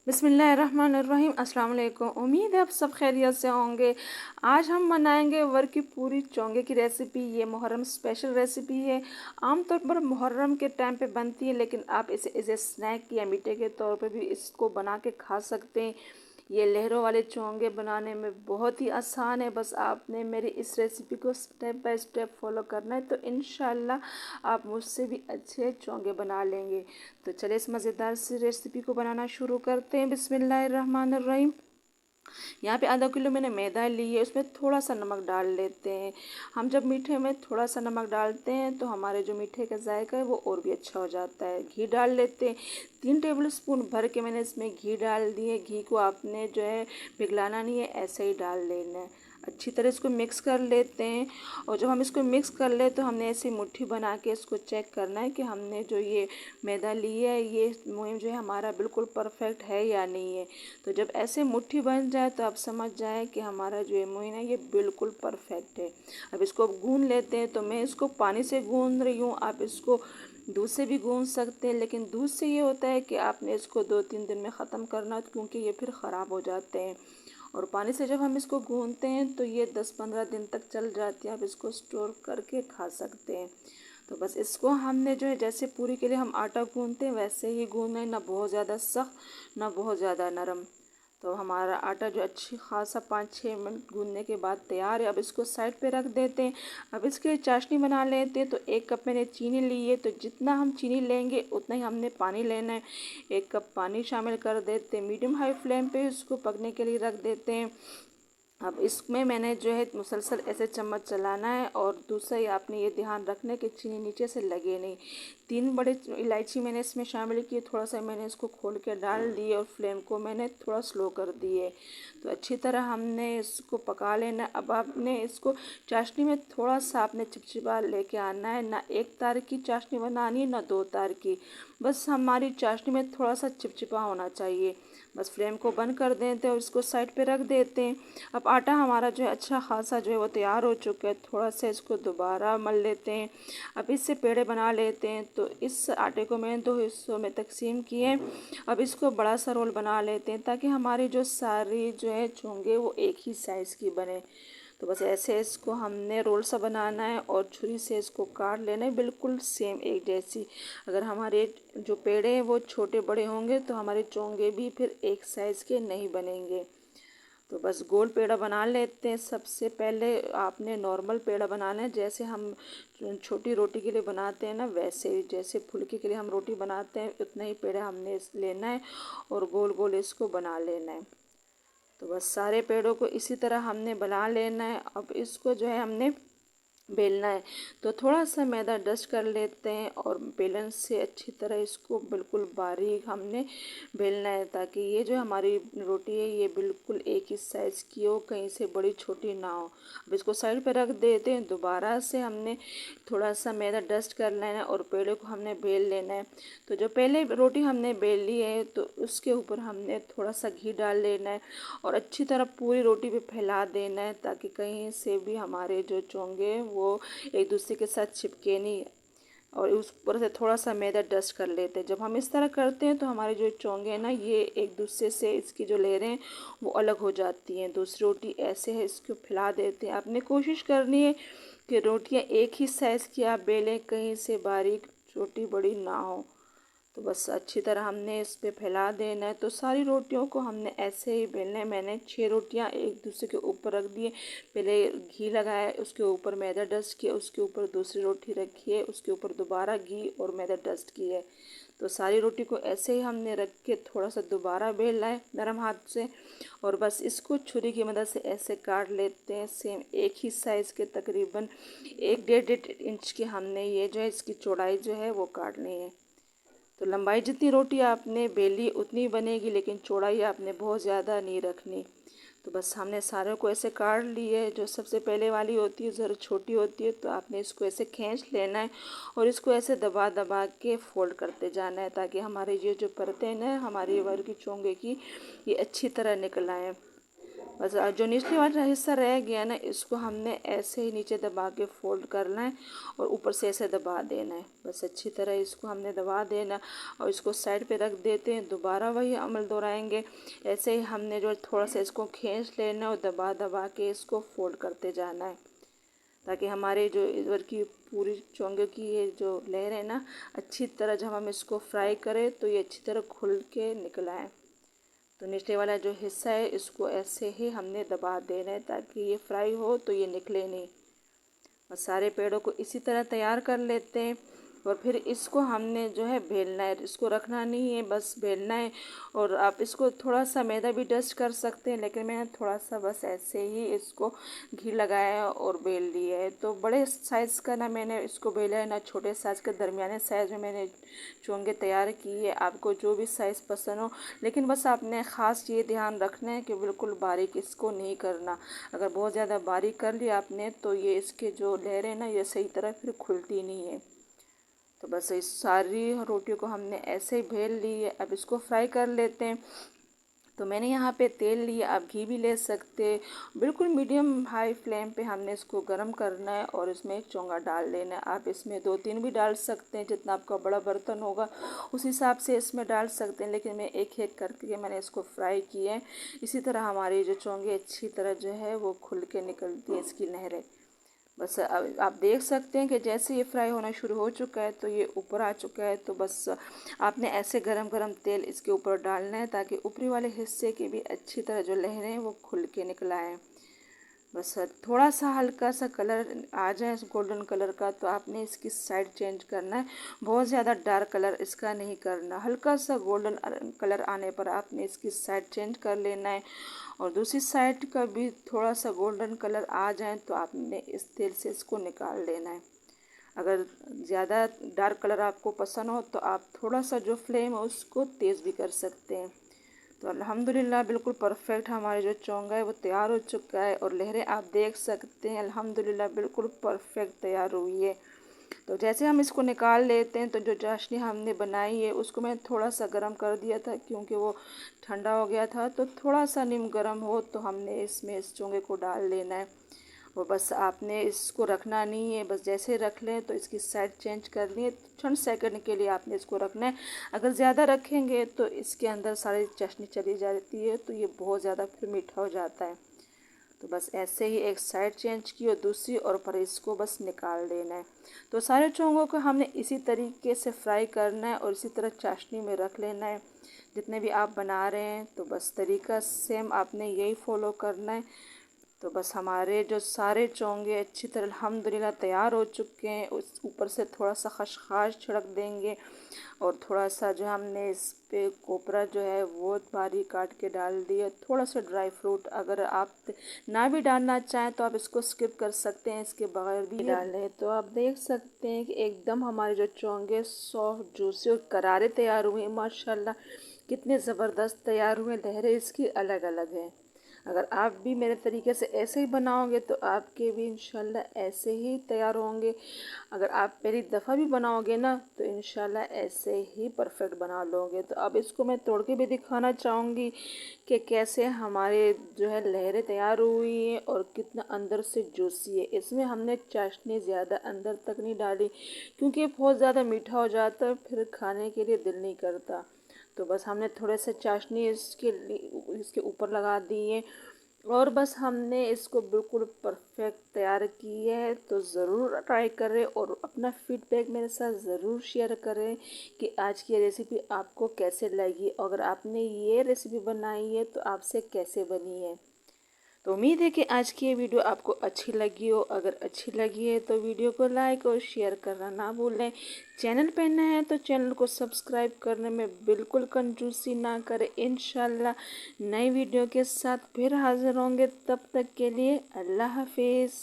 बिस्मिल्लाहिर्रहमानिर्रहीम। अस्सलाम वालेकुम। उम्मीद है आप सब खैरियत से होंगे। आज हम बनाएंगे वर की पूरी चोंगे की रेसिपी। ये मुहर्रम स्पेशल रेसिपी है। आमतौर पर मुहर्रम के टाइम पे बनती है, लेकिन आप इसे एज ए स्नैक या मीठे के तौर पे भी इसको बना के खा सकते हैं। ये लहरों वाले चोंगे बनाने में बहुत ही आसान है। बस आपने मेरी इस रेसिपी को स्टेप बाय स्टेप फॉलो करना है, तो इंशाल्लाह आप मुझसे भी अच्छे चोंगे बना लेंगे। तो चलिए इस मज़ेदार सी रेसिपी को बनाना शुरू करते हैं। बिस्मिल्लाहिर्रहमानिर्रहीम। यहाँ पे आधा किलो मैंने मैदा ली है, उसमें थोड़ा सा नमक डाल लेते हैं। हम जब मीठे में थोड़ा सा नमक डालते हैं तो हमारे जो मीठे का जायका है वो और भी अच्छा हो जाता है। घी डाल लेते हैं। 3 टेबल स्पून भर के मैंने इसमें घी डाल दिए। घी को आपने जो है पिघलाना नहीं है, ऐसे ही डाल लेना है। अच्छी तरह इसको मिक्स कर लेते हैं। और जब हम इसको मिक्स कर ले तो हमने ऐसी मुट्ठी बना के इसको चेक करना है कि हमने जो ये मैदा ली है ये मुहिम जो है हमारा बिल्कुल परफेक्ट है या नहीं है। तो जब ऐसे मुट्ठी बन जाए तो आप समझ जाएं कि हमारा जो ये मुहिम है ये बिल्कुल परफेक्ट है। अब इसको गूंद लेते हैं। तो मैं इसको पानी से गूंद रही हूँ, आप इसको दूध से भी गूंद सकते हैं, लेकिन दूध से ये होता है कि आपने इसको 2-3 दिन में ख़त्म करना, क्योंकि ये फिर ख़राब हो जाते हैं। और पानी से जब हम इसको गूंदते हैं तो ये 10-15 दिन तक चल जाती है। आप इसको स्टोर करके खा सकते हैं। तो बस इसको हमने जो है जैसे पूरी के लिए हम आटा गूंदते हैं वैसे ही गूंदना है, ना बहुत ज़्यादा सख्त ना बहुत ज़्यादा नरम। तो हमारा आटा जो अच्छी खासा 5-6 मिनट गूंदने के बाद तैयार है। अब इसको साइड पे रख देते हैं। अब इसके लिए चाशनी बना लेते हैं। तो 1 कप मैंने चीनी ली है, तो जितना हम चीनी लेंगे उतना ही हमने पानी लेना है। 1 कप पानी शामिल कर देते हैं। मीडियम हाई फ्लेम पे इसको पकने के लिए रख देते हैं। अब इसमें मैंने जो है मुसलसल ऐसे चम्मच चलाना है, और दूसरा ही आपने ये ध्यान रखना कि चीनी नीचे से लगे नहीं। 3 बड़े इलायची मैंने इसमें शामिल की, थोड़ा सा मैंने इसको खोल के डाल दिए और फ्लेम को मैंने थोड़ा स्लो कर दिए। तो अच्छी तरह हमने इसको पका लेना। अब आपने इसको चाशनी में थोड़ा सा आपने चिपचिपा लेके आना है। ना 1 तार की चाशनी बनानी है ना 2 तार की, बस हमारी चाशनी में थोड़ा सा चिपचिपा होना चाहिए। बस फ्लेम को बंद कर देते हैं और इसको साइड पे रख देते हैं। अब आटा हमारा जो है अच्छा खासा जो है वो तैयार हो चुका है। थोड़ा सा इसको दोबारा मल लेते हैं। अब इससे पेड़े बना लेते हैं। तो इस आटे को मैंने 2 हिस्सों में तकसीम किए। अब इसको बड़ा सा रोल बना लेते हैं, ताकि हमारी जो सारी जो है चोंगे वो एक ही साइज़ की बने। तो बस ऐसे इसको हमने रोल सा बनाना है और छुरी से इसको काट लेना है, बिल्कुल सेम एक जैसी। अगर हमारे जो पेड़े हैं वो छोटे बड़े होंगे तो हमारे चोंगे भी फिर एक साइज़ के नहीं बनेंगे। तो बस गोल पेड़ा बना लेते हैं। सबसे पहले आपने नॉर्मल पेड़ा बनाना है, जैसे हम छोटी रोटी के लिए बनाते हैं ना, वैसे ही जैसे फुल्की के लिए हम रोटी बनाते हैं उतना ही पेड़ा हमने लेना है और गोल गोल इसको बना लेना है। तो बस सारे पेड़ों को इसी तरह हमने बना लेना है। अब इसको जो है हमने बेलना है। तो थोड़ा सा मैदा डस्ट कर लेते हैं और बेलन से अच्छी तरह इसको बिल्कुल बारीक हमने बेलना है, ताकि ये जो हमारी रोटी है ये बिल्कुल एक ही साइज़ की हो, कहीं से बड़ी छोटी ना हो। अब इसको साइड पे रख देते हैं। दोबारा से हमने थोड़ा सा मैदा डस्ट कर लेना है और पेड़े को हमने बेल लेना है। तो जो पहले रोटी हमने बेल ली है तो उसके ऊपर हमने थोड़ा सा घी डाल लेना है और अच्छी तरह पूरी रोटी पे फैला देना है, ताकि कहीं से भी हमारे जो चोंगे वो एक दूसरे के साथ चिपके नहीं। और उस ऊपर से थोड़ा सा मैदा डस्ट कर लेते हैं। जब हम इस तरह करते हैं तो हमारे जो चोंगे हैं ना ये एक दूसरे से इसकी जो लेयरें हैं वो अलग हो जाती हैं। दूसरी रोटी ऐसे है, इसको फैला देते हैं। आपने कोशिश करनी है कि रोटियां एक ही साइज़ की आप बेलें, कहीं से बारीक छोटी बड़ी ना हो। तो बस अच्छी तरह हमने इस पे फैला देना है। तो सारी रोटियों को हमने ऐसे ही बेलना है। मैंने 6 रोटियां एक दूसरे के ऊपर रख दिए। पहले घी लगाया, उसके ऊपर मैदा डस्ट किया, उसके ऊपर दूसरी रोटी रखी है, उसके ऊपर दोबारा घी और मैदा डस्ट किया है। तो सारी रोटी को ऐसे ही हमने रख के थोड़ा सा दोबारा बेलना है नरम हाथ से, और बस इसको छुरी की मदद से ऐसे काट लेते हैं। सेम एक ही साइज़ के तकरीबन 1-1.5 इंच की हमने ये जो है इसकी चौड़ाई जो है वो काटनी है। तो लंबाई जितनी रोटी आपने बेली उतनी बनेगी, लेकिन चौड़ाई आपने बहुत ज़्यादा नहीं रखनी। तो बस हमने सारे को ऐसे काट लिए। जो सबसे पहले वाली होती है ज़रा छोटी होती है, तो आपने इसको ऐसे खींच लेना है और इसको ऐसे दबा दबा के फोल्ड करते जाना है, ताकि हमारी ये जो परतें हैं ना हमारी वर की चोंगे की ये अच्छी तरह निकल आए। बस जो निचले वाला हिस्सा रह गया ना, इसको हमने ऐसे ही नीचे दबा के फोल्ड करना है और ऊपर से ऐसे दबा देना है। बस अच्छी तरह इसको हमने दबा देना और इसको साइड पे रख देते हैं। दोबारा वही अमल दोहराएंगे। ऐसे ही हमने जो थोड़ा सा इसको खींच लेना और दबा दबा के इसको फोल्ड करते जाना है, ताकि हमारे जो इधर की पूरी चोंगे की ये जो लेयर है ना, अच्छी तरह जब हम इसको फ्राई करें तो ये अच्छी तरह खुल के निकल आए। तो निचले वाला जो हिस्सा है इसको ऐसे ही हमने दबा देना है ताकि ये फ्राई हो तो ये निकले नहीं। और सारे पेड़ों को इसी तरह तैयार कर लेते हैं और फिर इसको हमने जो है बेलना है। इसको रखना नहीं है, बस बेलना है। और आप इसको थोड़ा सा मैदा भी डस्ट कर सकते हैं, लेकिन मैंने थोड़ा सा बस ऐसे ही इसको घी लगाया और बेल लिया है। तो बड़े साइज़ का ना मैंने इसको बेला है, ना छोटे साइज़ का, दरमियाने साइज़ में मैंने चोंगे तैयार किए। आपको जो भी साइज़ पसंद हो, लेकिन बस आपने ख़ास ये ध्यान रखना है कि बिल्कुल बारीक इसको नहीं करना। अगर बहुत ज़्यादा बारीक कर लिया आपने तो ये इसके जो लेयर है ना, ये सही तरह फिर खुलती नहीं है। तो बस इस सारी रोटियों को हमने ऐसे ही बेल ली है। अब इसको फ्राई कर लेते हैं। तो मैंने यहाँ पे तेल लिया, आप घी भी ले सकते। बिल्कुल मीडियम हाई फ्लेम पे हमने इसको गरम करना है और इसमें एक चोंगा डाल लेना है। आप इसमें 2-3 भी डाल सकते हैं, जितना आपका बड़ा बर्तन होगा उस हिसाब से इसमें डाल सकते हैं, लेकिन मैं एक एक करके मैंने इसको फ्राई किया है। इसी तरह हमारी जो चोंगे अच्छी तरह जो है वो खुल के निकलती है इसकी लहरें। बस अब आप देख सकते हैं कि जैसे ये फ्राई होना शुरू हो चुका है तो ये ऊपर आ चुका है। तो बस आपने ऐसे गरम गरम तेल इसके ऊपर डालना है ताकि ऊपरी वाले हिस्से की भी अच्छी तरह जो लहरें हैं वो खुल के निकल आएँ। बस थोड़ा सा हल्का सा कलर आ जाए गोल्डन कलर का तो आपने इसकी साइड चेंज करना है। बहुत ज़्यादा डार्क कलर इसका नहीं करना। हल्का सा गोल्डन कलर आने पर आपने इसकी साइड चेंज कर लेना है। और दूसरी साइड का भी थोड़ा सा गोल्डन कलर आ जाए तो आपने इस तेल से इसको निकाल लेना है। अगर ज़्यादा डार्क कलर आपको पसंद हो तो आप थोड़ा सा जो फ्लेम है उसको तेज़ भी कर सकते हैं। तो अल्हम्दुलिल्लाह बिल्कुल परफेक्ट हमारे जो चोंगा है वो तैयार हो चुका है और लहरें आप देख सकते हैं अल्हम्दुलिल्लाह बिल्कुल परफेक्ट तैयार हुई है। तो जैसे हम इसको निकाल लेते हैं तो जो चाशनी हमने बनाई है उसको मैं थोड़ा सा गर्म कर दिया था, क्योंकि वो ठंडा हो गया था। तो थोड़ा सा निम गर्म हो तो हमने इसमें इस चोंगे को डाल लेना है। वो बस आपने इसको रखना नहीं है, बस जैसे रख लें तो इसकी साइड चेंज कर लिए। चंद सेकंड के लिए आपने इसको रखना है। अगर ज़्यादा रखेंगे तो इसके अंदर सारी चाशनी चली जाती है तो ये बहुत ज़्यादा फिर मीठा हो जाता है। तो बस ऐसे ही एक साइड चेंज की और दूसरी और पर इसको बस निकाल देना है। तो सारे चोंगों को हमने इसी तरीके से फ्राई करना है और इसी तरह चाशनी में रख लेना है जितने भी आप बना रहे हैं। तो बस तरीका सेम आपने यही फॉलो करना है। तो बस हमारे जो सारे चोंगे अच्छी तरह अल्हम्दुलिल्लाह तैयार हो चुके हैं। उस ऊपर से थोड़ा सा खसखस छिड़क देंगे और थोड़ा सा जो हमने इस पे कोपरा जो है वो बारीक काट के डाल दिया। थोड़ा सा ड्राई फ्रूट अगर आप ना भी डालना चाहें तो आप इसको स्किप कर सकते हैं, इसके बगैर भी डालें। तो आप देख सकते हैं कि एकदम हमारे जो चोंगे सॉफ्ट जूसी और करारे तैयार हुए हैं। माशाल्लाह कितने ज़बरदस्त तैयार हुए। लहरें इसकी अलग अलग हैं। अगर आप भी मेरे तरीके से ऐसे ही बनाओगे तो आपके भी इंशाल्लाह ऐसे ही तैयार होंगे। अगर आप पहली दफ़ा भी बनाओगे ना तो इंशाल्लाह ऐसे ही परफेक्ट बना लोगे। तो अब इसको मैं तोड़ के भी दिखाना चाहूँगी कि कैसे हमारे जो है लहरें तैयार हुई हैं और कितना अंदर से जूसी है। इसमें हमने चाशनी ज़्यादा अंदर तक नहीं डाली, क्योंकि बहुत ज़्यादा मीठा हो जाता है, फिर खाने के लिए दिल नहीं करता। तो बस हमने थोड़े से चाशनी इसके ऊपर लगा दी है और बस हमने इसको बिल्कुल परफेक्ट तैयार की है। तो ज़रूर ट्राई करें और अपना फीडबैक मेरे साथ ज़रूर शेयर करें कि आज की रेसिपी आपको कैसे लगी। अगर आपने ये रेसिपी बनाई है तो आपसे कैसे बनी है। तो उम्मीद है कि आज की ये वीडियो आपको अच्छी लगी हो। अगर अच्छी लगी है तो वीडियो को लाइक और शेयर करना ना भूलें। चैनल पे नए हैं तो चैनल को सब्सक्राइब करने में बिल्कुल कंजूसी ना करें। इंशाल्लाह नई वीडियो के साथ फिर हाजिर होंगे। तब तक के लिए अल्लाह हाफिज़।